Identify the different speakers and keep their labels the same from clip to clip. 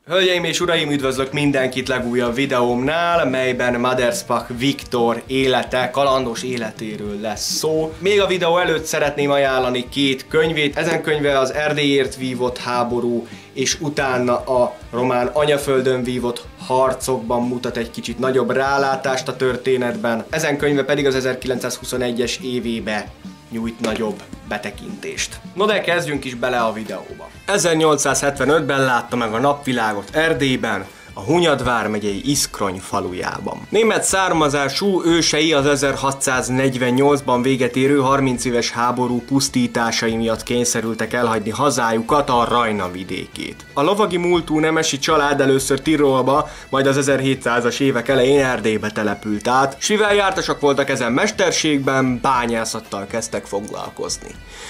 Speaker 1: Hölgyeim és uraim, üdvözlök mindenkit legújabb videómnál, melyben Maderspach Viktor élete, kalandos életéről lesz szó. Még a videó előtt szeretném ajánlani két könyvét. Ezen könyve az Erdélyért vívott háború, és utána a román anyaföldön vívott harcokban mutat egy kicsit nagyobb rálátást a történetben. Ezen könyve pedig az 1921-es évébe nyújt nagyobb betekintést. No de kezdjünk is bele a videóba. 1875-ben látta meg a napvilágot Erdélyben, a Hunyad vármegyei Iszkrony falujában. Német származású ősei az 1648-ban véget érő 30 éves háború pusztításai miatt kényszerültek elhagyni hazájukat, a Rajna vidékét. A lovagi múltú nemesi család először Tirolba, majd az 1700-as évek elején Erdélybe települt át, s mivel jártasak voltak ezen mesterségben, bányászattal kezdtek foglalkozni.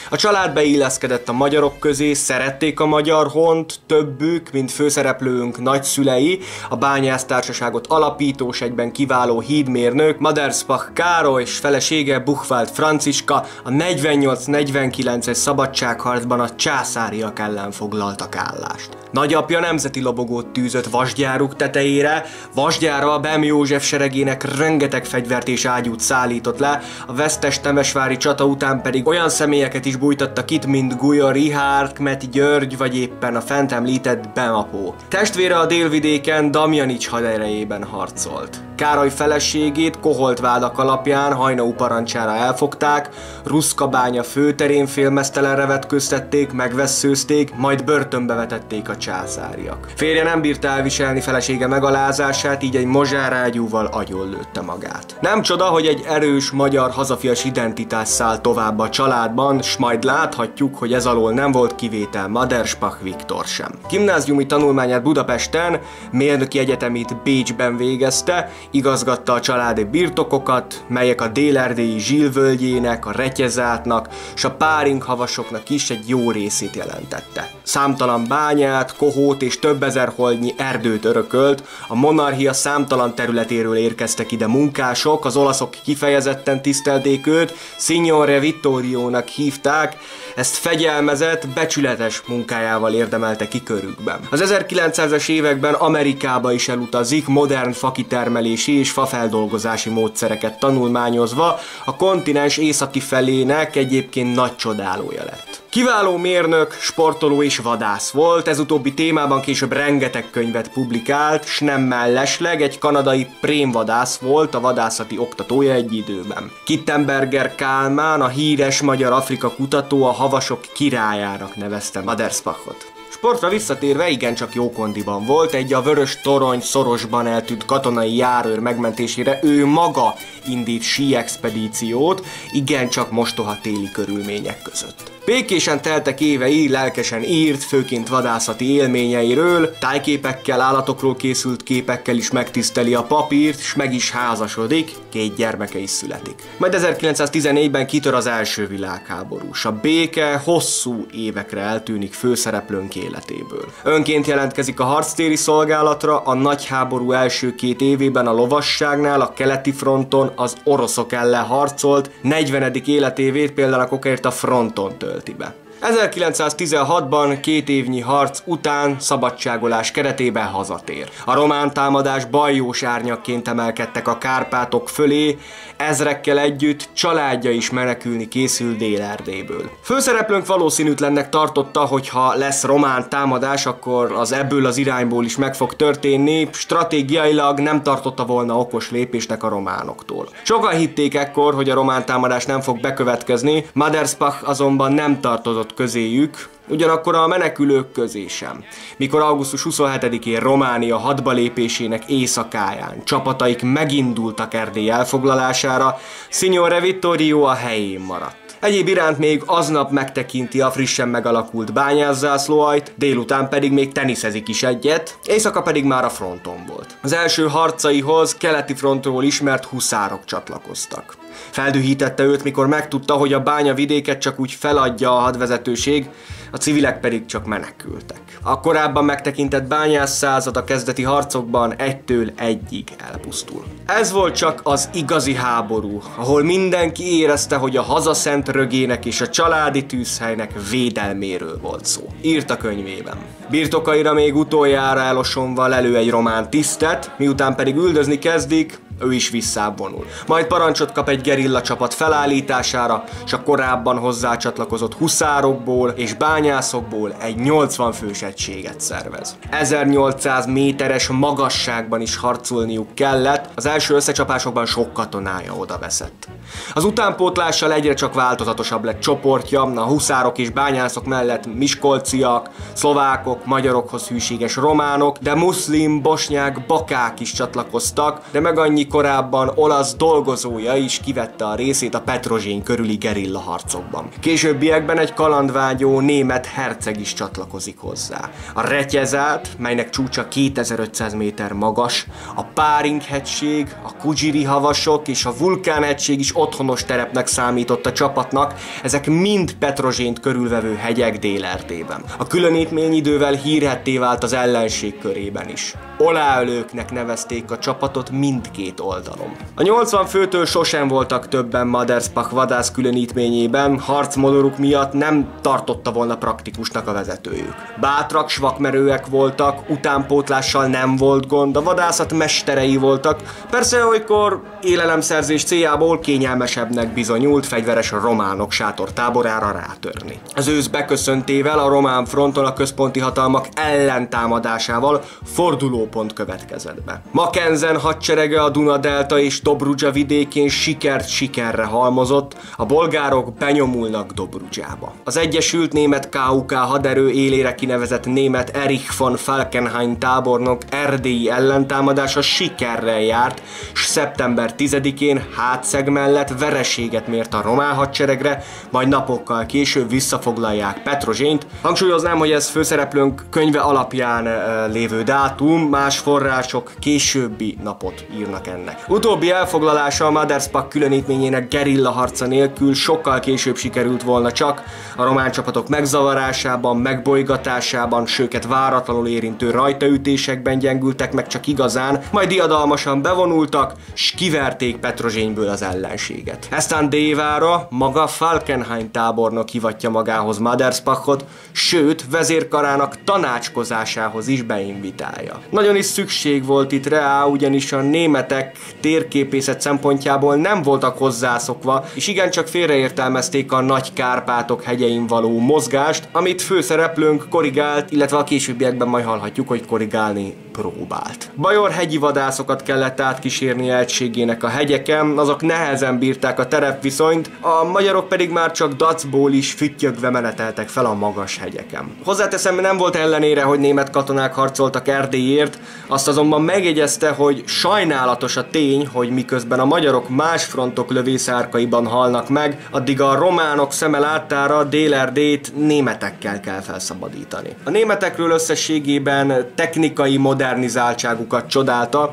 Speaker 1: A család beilleszkedett a magyarok közé, szerették a magyar hont, többük, mint főszereplőnk nagyszülei, a bányásztársaságot alapító, s egyben kiváló hídmérnök Maderspach Károly és felesége Buchwald Franciska a 48-49-es szabadságharcban a császáriak ellen foglaltak állást. Nagyapja nemzeti lobogót tűzött vasgyáruk tetejére, vasgyára a Bem József seregének rengeteg fegyvert és ágyút szállított le, a vesztes temesvári csata után pedig olyan személyeket is bújtattak itt, mint Gulyar Richárd, Kmeti György vagy éppen a fent említett Bem apó. Testvére a délvidéken Damjanics haderejében harcolt. Károly feleségét koholt vádak alapján Haynau parancsára elfogták, Ruszkabánya főterén félmeztelenre vetköztették, megvesszőzték, majd börtönbe vetették a császáriak. Férje nem bírta elviselni felesége megalázását, így egy mozsárágyúval agyonlőtte magát. Nem csoda, hogy egy erős magyar hazafias identitás száll tovább a családban, s majd láthatjuk, hogy ez alól nem volt kivétel Maderspach Viktor sem. Gimnáziumi tanulmányát Budapesten, mérnöki egyetemit Bécsben végezte, igazgatta a családi birtokokat, melyek a dél-erdélyi Zsilvölgyének, a Retyezátnak s a Párinkhavasoknak is egy jó részét jelentette. Számtalan bányát, kohót és több ezer holdnyi erdőt örökölt, a monarchia számtalan területéről érkeztek ide munkások, az olaszok kifejezetten tisztelték őt, Signore Vittoriónak hívták, ezt fegyelmezett, becsületes munkájával érdemelte ki körükben. Az 1900-es években Amerikába is elutazik, modern fakitermelési és fafeldolgozási módszereket tanulmányozva, a kontinens északi felének egyébként nagy csodálója lett. Kiváló mérnök, sportoló és vadász volt, ez utóbbi témában később rengeteg könyvet publikált, s nem mellesleg egy kanadai prémvadász volt, a vadászati oktatója egy időben. Kittenberger Kálmán, a híres magyar Afrika kutató, a havasok királyának nevezte Maderspachot. Sportra visszatérve igencsak jó kondiban volt, egy a Vörös Torony szorosban eltűnt katonai járőr megmentésére ő maga indít síexpedíciót, igencsak mostoha téli körülmények között. Békésen teltek évei, lelkesen írt, főként vadászati élményeiről, tájképekkel, állatokról készült képekkel is megtiszteli a papírt, s meg is házasodik, 2 gyermeke is születik. Majd 1914-ben kitör az első világháború, s a béke hosszú évekre eltűnik főszereplőnk életéből. Önként jelentkezik a harctéri szolgálatra, a nagy háború első 2 évében a lovasságnál, a keleti fronton az oroszok ellen harcolt, 40. életévét például a kokért a fronton tölti be. 1916-ban 2 évnyi harc után szabadságolás keretében hazatér. A román támadás bajós árnyakként emelkedtek a Kárpátok fölé, ezrekkel együtt családja is menekülni készül Dél-Erdélyből. Főszereplőnk valószínűtlennek tartotta, hogy ha lesz román támadás, akkor az ebből az irányból is meg fog történni, stratégiailag nem tartotta volna okos lépésnek a románoktól. Sokan hitték ekkor, hogy a román támadás nem fog bekövetkezni, Maderspach azonban nem tartozott közéjük, ugyanakkor a menekülők közé sem. Mikor augusztus 27-én Románia hadbalépésének éjszakáján csapataik megindultak Erdély elfoglalására, Signore Vittorio a helyén maradt. Egyéb iránt még aznap megtekinti a frissen megalakult bányászzászlóajt, délután pedig még teniszezik is egyet, éjszaka pedig már a fronton volt. Az első harcaihoz keleti frontról ismert huszárok csatlakoztak. Feldühítette őt, mikor megtudta, hogy a bányavidéket csak úgy feladja a hadvezetőség, a civilek pedig csak menekültek. A korábban megtekintett bányász század a kezdeti harcokban 1-től 1-ig elpusztul. Ez volt csak az igazi háború, ahol mindenki érezte, hogy a hazaszent rögének és a családi tűzhelynek védelméről volt szó. Írt a könyvében. Birtokaira még utoljára elosonva lelő egy román tisztet, miután pedig üldözni kezdik, ő is visszábbvonul. Majd parancsot kap egy gerilla csapat felállítására, és a korábban hozzácsatlakozott huszárokból és bányászokból egy 80 fős egységet szervez. 1800 méteres magasságban is harcolniuk kellett, az első összecsapásokban sok katonája odaveszett. Az utánpótlással egyre csak változatosabb lett csoportja, a huszárok és bányászok mellett miskolciak, szlovákok, magyarokhoz hűséges románok, de muszlim, bosnyák, bakák is csatlakoztak, de meg annyi korábban olasz dolgozója is kivette a részét a Petrozsény körüli gerilla harcokban. Későbbiekben egy kalandvágyó német herceg is csatlakozik hozzá. A Retyezát, melynek csúcsa 2500 méter magas, a Páring-hegység, a Kudzsiri-havasok és a Vulkán-hegység is otthonos terepnek számított a csapatnak, ezek mind Petrozsényt körülvevő hegyek Dél-Erdélyben. A különítmény idővel hírhedté vált az ellenség körében is. Oláölőknek nevezték a csapatot mindkét oldalon. A 80 főtől sosem voltak többen Maderspach vadász különítményében, harcmodoruk miatt nem tartotta volna praktikusnak a vezetőjük. Bátrak, svakmerőek voltak, utánpótlással nem volt gond, a vadászat mesterei voltak, persze olykor élelemszerzés céljából kényelmesebbnek bizonyult fegyveres románok sátortáborára rátörni. Az ősz beköszöntével a román fronton a központi hatalmak ellentámadásával fordulópont következett be. Mackensen hadserege a Duna-delta és Dobrudzsa vidékén sikert sikerre halmozott, a bolgárok benyomulnak Dobrudzsába. Az Egyesült Német KUK haderő élére kinevezett német Erich von Falkenhayn tábornok erdélyi ellentámadása sikerrel járt, s szeptember 10-én Hátszeg mellett vereséget mért a román hadseregre, majd napokkal később visszafoglalják Petrozsényt. Hangsúlyoznám, hogy ez főszereplőnk könyve alapján lévő dátum, más források későbbi napot írnak ennek. Utóbbi elfoglalása a Maderspach különítményének gerilla harca nélkül sokkal később sikerült volna csak, a román csapatok megzavarásában, megbolygatásában, sőket váratlanul érintő rajtaütésekben gyengültek meg csak igazán, majd diadalmasan bevonultak, s kiverték Petrozsényből az ellenséget. Eztán dévára maga Falkenhayn tábornok hivatja magához Maderspachot, sőt vezérkarának tanácskozásához is beinvitálja. Nagyon is szükség volt itt rá, ugyanis a németek térképészet szempontjából nem voltak hozzászokva, és igencsak félreértelmezték a Nagy-Kárpátok hegyein való mozgást, amit főszereplőnk korrigált, illetve a későbbiekben majd hallhatjuk, hogy korrigálni próbált. Bajor hegyi vadászokat kellett átkísérni egységének a hegyeken, azok nehezen bírták a terepviszonyt, a magyarok pedig már csak dacból is füttyögve meneteltek fel a magas hegyeken. Hozzáteszem, nem volt ellenére, hogy német katonák harcoltak Erdélyért, azt azonban megjegyezte, hogy sajnálatos a tény, hogy miközben a magyarok más frontok lövészárkaiban halnak meg, addig a románok szeme láttára Dél-Erdélyt németekkel kell felszabadítani. A németekről összességében technikai modernizáltságukat csodálta,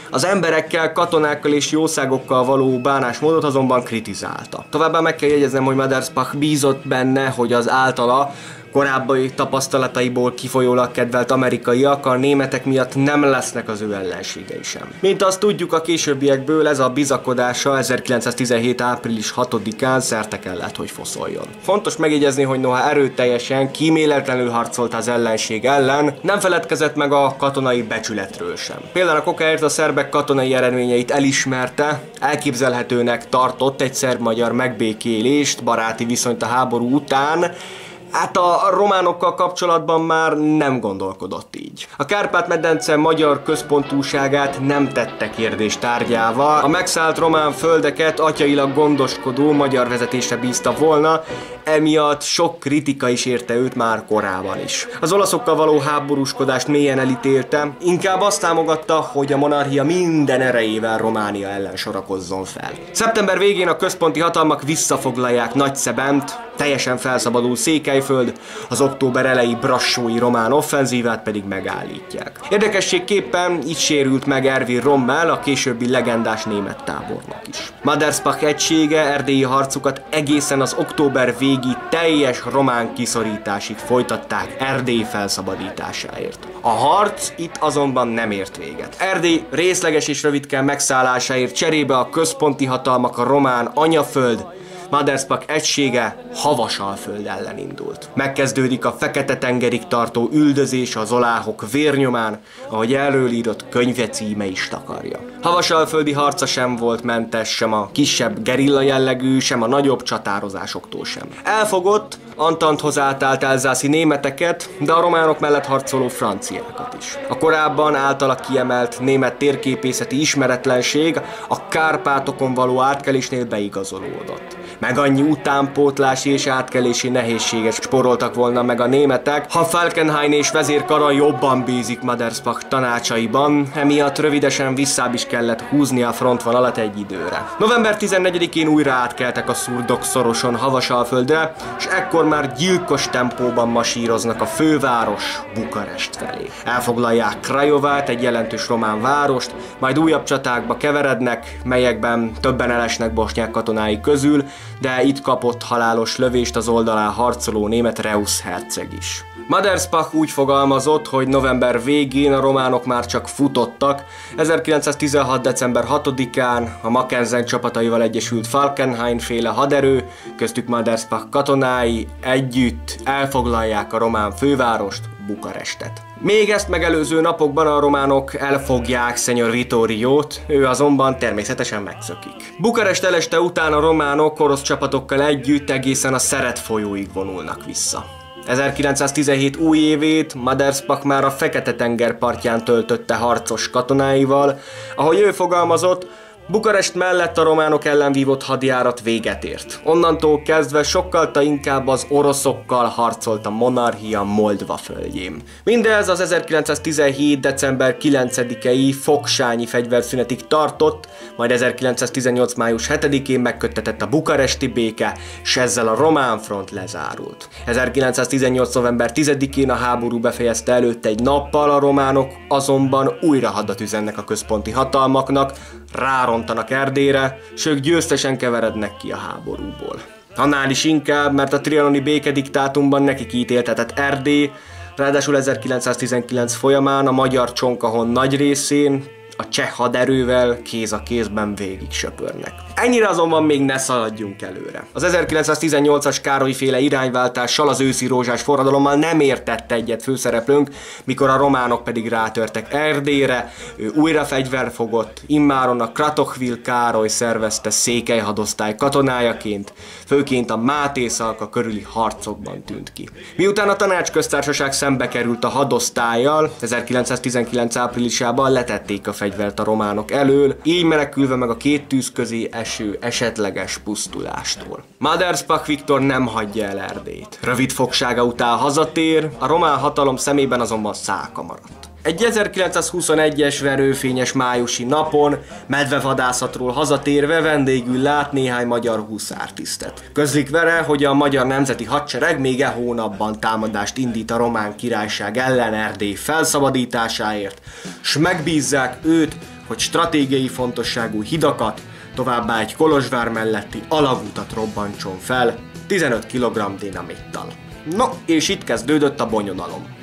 Speaker 1: az emberekkel, katonákkal és jószágokkal való bánásmódot azonban kritizálta. Továbbá meg kell jegyeznem, hogy Maderspach bízott benne, hogy az általa korábbi tapasztalataiból kifolyólag kedvelt amerikaiak a németek miatt nem lesznek az ő ellenségei sem. Mint azt tudjuk a későbbiekből, ez a bizakodása 1917. április 6-án szerte kellett, hogy foszoljon. Fontos megjegyezni, hogy noha erőteljesen, kíméletlenül harcolt az ellenség ellen, nem feledkezett meg a katonai becsületről sem. Például a okáért a szerbek katonai eredményeit elismerte, elképzelhetőnek tartott egy szerb-magyar megbékélést, baráti viszonyt a háború után, hát a románokkal kapcsolatban már nem gondolkodott így. A Kárpát-medence magyar központúságát nem tette kérdés tárgyává, a megszállt román földeket atyailag gondoskodó magyar vezetésre bízta volna, emiatt sok kritika is érte őt már korábban is. Az olaszokkal való háborúskodást mélyen elítélte, inkább azt támogatta, hogy a monarchia minden erejével Románia ellen sorakozzon fel. Szeptember végén a központi hatalmak visszafoglalják Nagyszebent, Teljesen felszabadul Székelyföld, az október eleji brassói román offenzívát pedig megállítják. Érdekességképpen így sérült meg Erwin Rommel, a későbbi legendás német tábornok is. Madersbach egysége erdélyi harcukat egészen az október végi teljes román kiszorításig folytatták Erdély felszabadításáért. A harc itt azonban nem ért véget. Erdély részleges és rövidke megszállásáért cserébe a központi hatalmak, a román anyaföld, Madersbach egysége Havasalföld ellen indult. Megkezdődik a Fekete-tengerig tartó üldözés az oláhok vérnyomán, ahogy erről írott könyve címe is takarja. Havasalföldi harca sem volt mentes, sem a kisebb gerilla jellegű, sem a nagyobb csatározásoktól sem. Elfogott, Antanthoz átállt elzászi németeket, de a románok mellett harcoló franciákat is. A korábban általa kiemelt német térképészeti ismeretlenség a Kárpátokon való átkelésnél beigazolódott. Meg annyi utánpótlási és átkelési nehézséget spóroltak volna meg a németek, ha Falkenhayn és vezérkara jobban bízik Madersbach tanácsaiban, emiatt rövidesen visszább is kellett húzni a frontvonalat egy időre. November 14-én újra átkeltek a szurdok szoroson Havasalföldre, és ekkor már gyilkos tempóban masíroznak a főváros Bukarest felé. Elfoglalják Craiovát, egy jelentős román várost, majd újabb csatákba keverednek, melyekben többen elesnek bosnyák katonái közül, de itt kapott halálos lövést az oldalán harcoló német Reuss herceg is. Madersbach úgy fogalmazott, hogy november végén a románok már csak futottak. 1916. december 6-án a Mackensen csapataival egyesült Falkenhayn-féle haderő, köztük Madersbach katonái együtt elfoglalják a román fővárost, Bukarestet. Még ezt megelőző napokban a románok elfogják Szenyor Vittoriót, ő azonban természetesen megszökik. Bukarest eleste után a románok orosz csapatokkal együtt egészen a Szeret folyóig vonulnak vissza. 1917 új évét Madersbach már a Fekete-tenger partján töltötte harcos katonáival, ahogy ő fogalmazott, Bukarest mellett a románok ellen vívott hadjárat véget ért. Onnantól kezdve sokkal inkább az oroszokkal harcolt a monarchia Moldva földjén. Mindez az 1917. december 9-i fogsányi fegyverszünetig tartott, majd 1918. május 7-én megköttetett a bukaresti béke, s ezzel a román front lezárult. 1918. november 10-én a háború befejezte előtte egy nappal, a románok azonban újra hadat üzennek a központi hatalmaknak, rárontanak Erdélyre, s ők győztesen keverednek ki a háborúból. Annál is inkább, mert a trianoni békediktátumban nekik ítéltetett Erdély, ráadásul 1919 folyamán a magyar Csonkahon nagy részén a cseh haderővel kéz a kézben végig söpörnek. Ennyire azonban még ne szaladjunk előre. Az 1918-as Károly-féle irányváltással, az őszi rózsás forradalommal nem értett egyet főszereplőnk, mikor a románok pedig rátörtek Erdélyre, ő újra fegyverfogott, immáron a Kratochwil Károly szervezte Székely hadosztály katonájaként, főként a Mátészalka körüli harcokban tűnt ki. Miután a Tanácsköztársaság szembe került a hadosztállyal, 1919 áprilisában letették a fegyvert a románok elől, így menekülve meg a két tűz közé eső esetleges pusztulástól. Madersbach Viktor nem hagyja el Erdélyt. Rövid fogsága után hazatér, a román hatalom szemében azonban szálka maradt. Egy 1921-es verőfényes májusi napon medvevadászatról hazatérve vendégül lát néhány magyar huszártisztet. Közlik vele, hogy a magyar nemzeti hadsereg még e hónapban támadást indít a román királyság ellen Erdély felszabadításáért, s megbízzák őt, hogy stratégiai fontosságú hidakat, továbbá egy Kolozsvár melletti alagutat robbantson fel 15 kg dinamittal. No, és itt kezdődött a bonyodalom.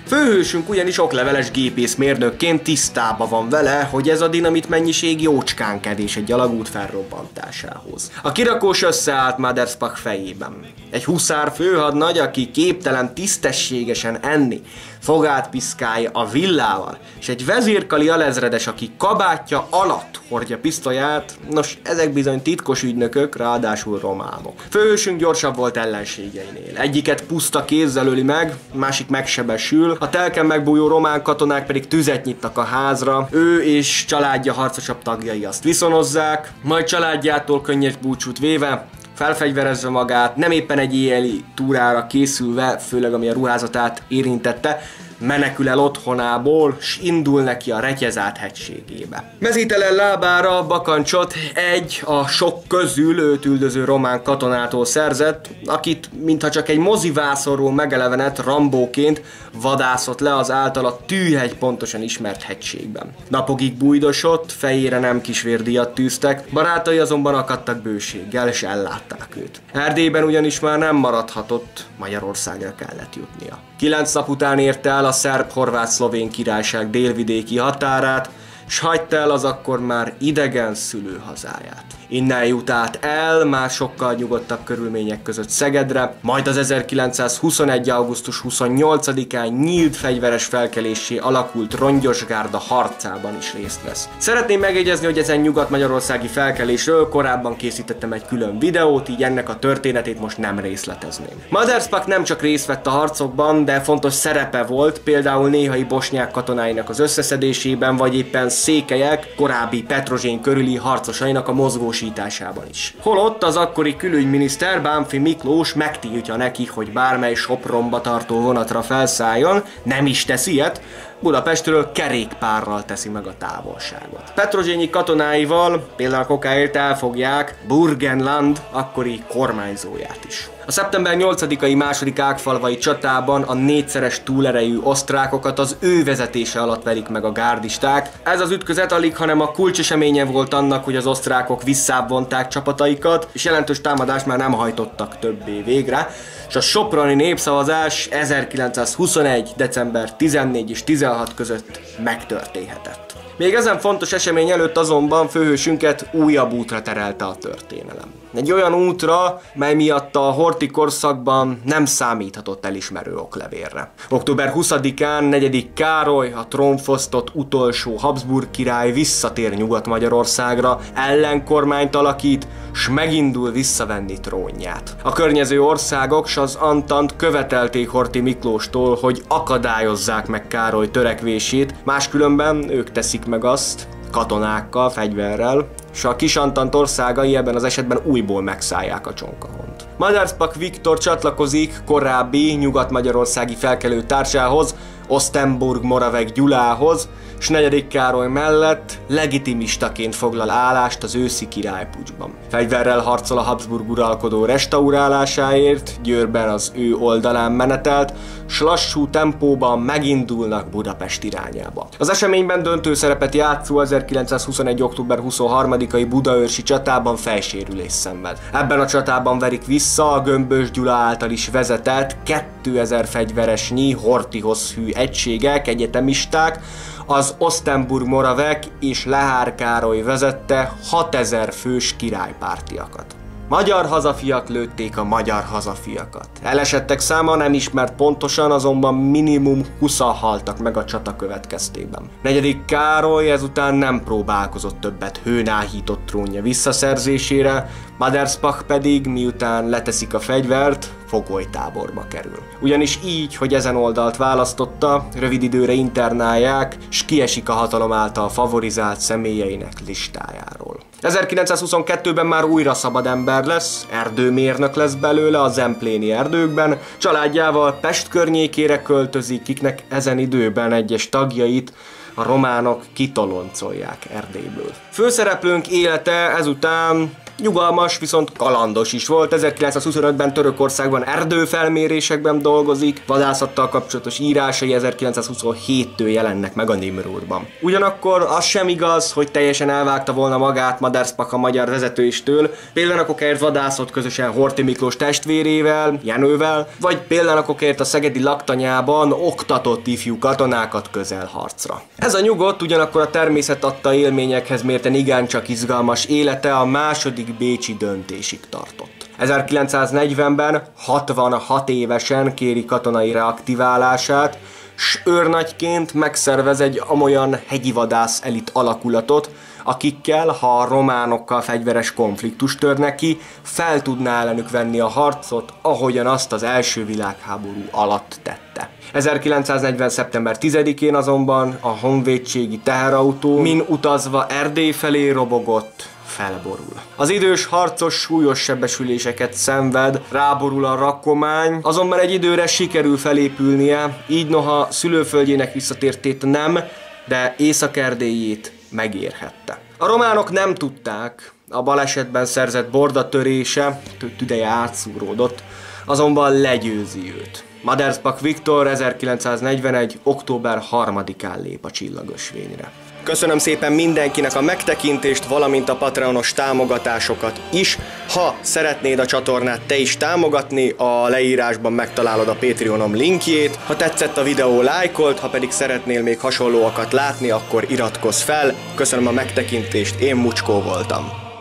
Speaker 1: Főhősünk ugyanis okleveles gépészmérnökként tisztában van vele, hogy ez a dinamit mennyiség jócskán kevés egy alagút felrobbantásához. A kirakós összeállt Madersbach fejében. Egy huszár főhadnagy, aki képtelen tisztességesen enni, fogát piszkálja a villával, és egy vezérkali alezredes, aki kabátja alatt hordja pisztolyát, nos, ezek bizony titkos ügynökök, ráadásul románok. Főhősünk gyorsabb volt ellenségeinél. Egyiket puszta kézzel öli meg, másik megsebesül, a telken megbújó román katonák pedig tüzet nyitnak a házra, ő és családja harcosabb tagjai azt viszonozzák, majd családjától könnyes búcsút véve, felfegyverezve magát, nem éppen egy éjjeli túrára készülve, főleg ami a ruházatát érintette, menekül el otthonából, s indul neki a Retyezát hegységébe. Mezítelen lábára bakancsot egy a sok közül őt üldöző román katonától szerzett, akit mintha csak egy mozivászorról megelevenett Rambóként vadászott le az általa Tűhegy pontosan ismert hegységben. Napokig bújdosott, fejére nem kisvérdíjat tűztek, barátai azonban akadtak bőséggel, és ellátták őt. Erdélyben ugyanis már nem maradhatott, Magyarországra kellett jutnia. 9 nap után érte el a szerb-horvát-szlovén királyság délvidéki határát, s hagyta el az akkor már idegen szülőhazáját. Innen jut át el, már sokkal nyugodtabb körülmények között Szegedre, majd az 1921. augusztus 28-án nyílt fegyveres felkelésé alakult Rongyosgárda harcában is részt vesz. Szeretném megjegyezni, hogy ezen nyugat-magyarországi felkelésről korábban készítettem egy külön videót, így ennek a történetét most nem részletezném. Maderspach nem csak részt vett a harcokban, de fontos szerepe volt, például néhai bosnyák katonáinak az összeszedésében, vagy éppen székelyek korábbi Petrozsén körüli harcosainak a mozgósításában is. Holott az akkori külügyminiszter Bánffy Miklós megtiltja neki, hogy bármely Sopronba tartó vonatra felszálljon, nem is tesz ilyet, Budapestről kerékpárral teszi meg a távolságot. Petrozsényi katonáival például kokáért elfogják Burgenland akkori kormányzóját is. A szeptember 8-ai II. Ágfalvai csatában a 4-szeres túlerejű osztrákokat az ő vezetése alatt verik meg a gárdisták. Ez az ütközet alig, hanem a kulcseseménye volt annak, hogy az osztrákok visszávonták csapataikat, és jelentős támadást már nem hajtottak többé végre, és a soproni népszavazás 1921. december 14 és 16 között megtörténhetett. Még ezen fontos esemény előtt azonban főhősünket újabb útra terelte a történelem. Egy olyan útra, mely miatt a horthy korszakban nem számíthatott elismerő oklevélre. Október 20-án 4. Károly, a trónfosztott utolsó Habsburg király visszatér Nyugat-Magyarországra, ellenkormányt alakít, s megindul visszavenni trónját. A környező országok s az Antant követelték Horthy Miklóstól, hogy akadályozzák meg Károly törekvését, máskülönben ők teszik meg azt, katonákkal, fegyverrel, s a kis Antant országai ebben az esetben újból megszállják a Csonkahont. Maderspach Viktor csatlakozik korábbi nyugat-magyarországi felkelő társához, Ostenburg-Moravek Gyulához, s 4. Károly mellett legitimistaként foglal állást az őszi királypuccsban. Fegyverrel harcol a Habsburg uralkodó restaurálásáért, Győrben az ő oldalán menetelt, s lassú tempóban megindulnak Budapest irányába. Az eseményben döntő szerepet játszó 1921. október 23-ai budaörsi csatában fejsérülés szenved. Ebben a csatában verik vissza a Gömbös Gyula által is vezetett 2000 fegyveresnyi Horthyhoz hű egységek, egyetemisták, az Ostenburg-Moravek és Lehár Károly vezette 6000 fős királypártiakat. Magyar hazafiak lőtték a magyar hazafiakat. Elesettek száma nem ismert pontosan, azonban minimum 20-an haltak meg a csata következtében. 4. Károly ezután nem próbálkozott többet hőnáhított trónja visszaszerzésére, Maderspach pedig, miután leteszik a fegyvert, fogolytáborba kerül. Ugyanis így, hogy ezen oldalt választotta, rövid időre internálják, s kiesik a hatalom által favorizált személyeinek listájáról. 1922-ben már újra szabad ember lesz, erdőmérnök lesz belőle a zempléni erdőkben, családjával Pest környékére költözik, kiknek ezen időben egyes tagjait a románok kitoloncolják Erdélyből. Főszereplőnk élete ezután nyugalmas, viszont kalandos is volt. 1925-ben Törökországban erdőfelmérésekben dolgozik, vadászattal kapcsolatos írásai 1927-től jelennek meg a Nimrodban. Ugyanakkor az sem igaz, hogy teljesen elvágta volna magát Maderspach a magyar vezetőistől, például vadászott közösen Horthy Miklós testvérével, Jenővel, vagy például a szegedi laktanyában oktatott ifjú katonákat közelharcra. Ez a nyugodt, ugyanakkor a természet adta élményekhez mérten igencsak izgalmas élete a második bécsi döntésig tartott. 1940-ben 66 évesen kéri katonai reaktiválását, s őrnagyként megszervez egy amolyan hegyivadász elit alakulatot, akikkel, ha a románokkal fegyveres konfliktus törne ki, fel tudná ellenük venni a harcot, ahogyan azt az első világháború alatt tette. 1940. szeptember 10-én azonban a honvédségi teherautó min utazva Erdély felé robogott, felborul. Az idős harcos súlyos sebesüléseket szenved, ráborul a rakomány, azonban egy időre sikerül felépülnie, így noha szülőföldjének visszatértét nem, de Észak-Erdélyét megérhette. A románok nem tudták, a balesetben szerzett bordatörése, tüdeje átszúródott, azonban legyőzi őt. Madersbach Viktor 1941. október 3-án lép a csillagösvényre. Köszönöm szépen mindenkinek a megtekintést, valamint a Patreonos támogatásokat is. Ha szeretnéd a csatornát te is támogatni, a leírásban megtalálod a Patreonom linkjét. Ha tetszett a videó, lájkold, ha pedig szeretnél még hasonlóakat látni, akkor iratkozz fel. Köszönöm a megtekintést, én Mucskó voltam.